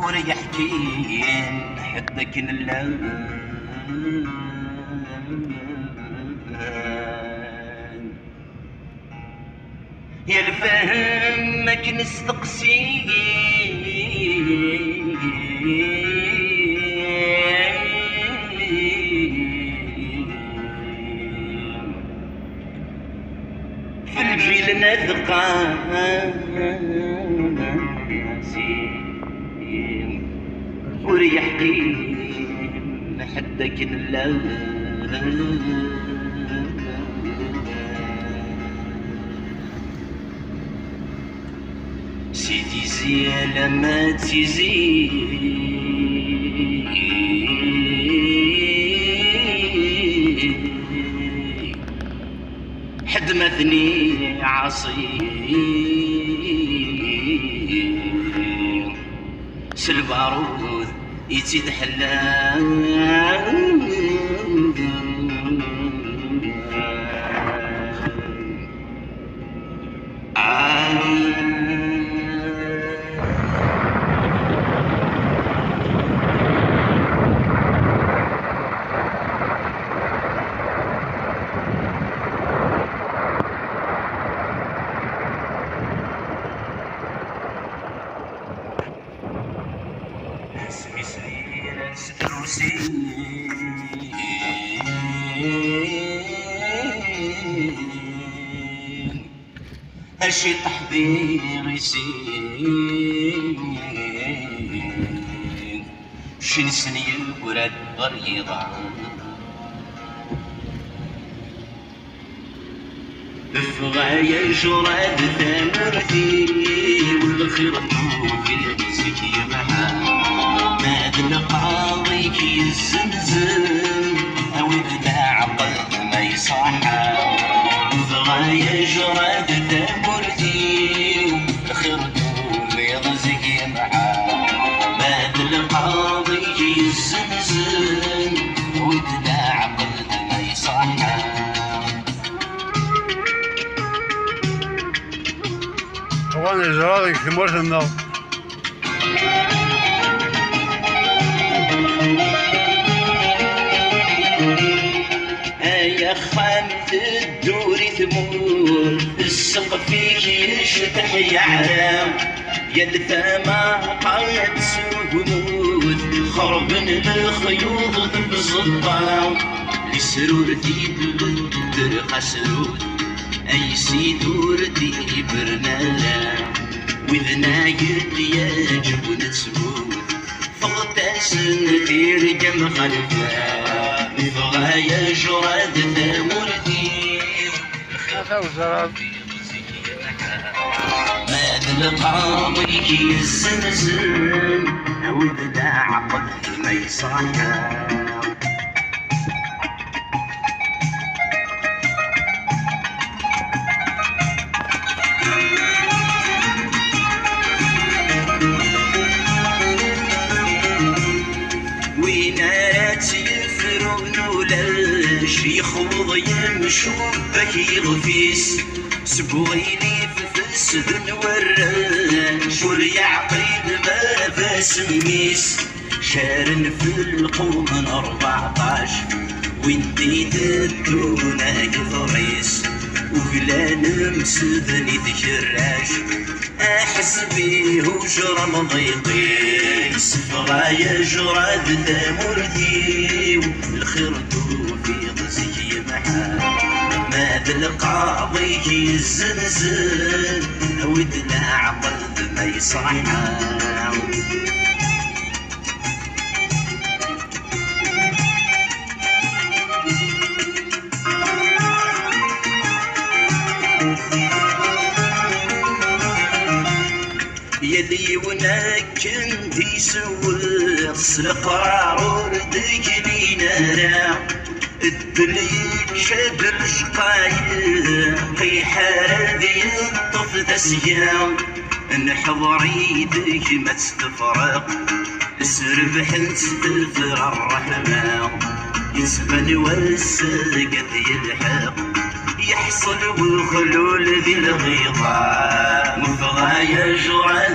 وريحكين حدك اللان يا الفهمك نستقسي في الجيل نذقى وريحكي حدك اللان سيدي زيالة ما تزي حد مثني عصي سالبارود يزيد حلال اسمي سرير ستروسي هالشي تحضير يسين شي نسني ورد بريضة فغاية جراد ثمرتي والخير في رزقك يا محا القاضيك يزمزم او ابداع عقل ما يصحى فغاية جراد تمرتي خيرته بيضزك يمحى بعد القاضيك يزمزم وابداع عقل ما يصحى وانا جرادك في مرتنا يا خانة الدور ثمور السقف فيك يشتح يعلم يا الثما قايد سهود خربن الخيوط بزطام لسرورتي ترقى سرود اي سيدورتي برنالا وذنا يجب نتسبود فقط سنتي رجم خلفا فغاية جراد ثمرتي ماد القاضيك يزمزم وبدا عقد ما يصحى يخوض يمشوا بك يغفيس سبويلي في السدن والراش وريعقيد ما فاسميس شارن في القوم 14 وانتي تدونا يضريس ولا نمسدني تشراش احس بيه وجرم ضيقيس فغاية جراد ثمرتي والخير في غزي محا ماد القاضيك يزنزن ودنا عقل ما يصحى يدي وناك انتي سوى القرار وردك لينا الدليل شادر شقايق حادي الطف تسيا نحضر يدك ما تستفرق سربح نستفر الرحمة يسبن والساقط يلحق يحصل والخلول ذي الغيظة وفغايا جرعان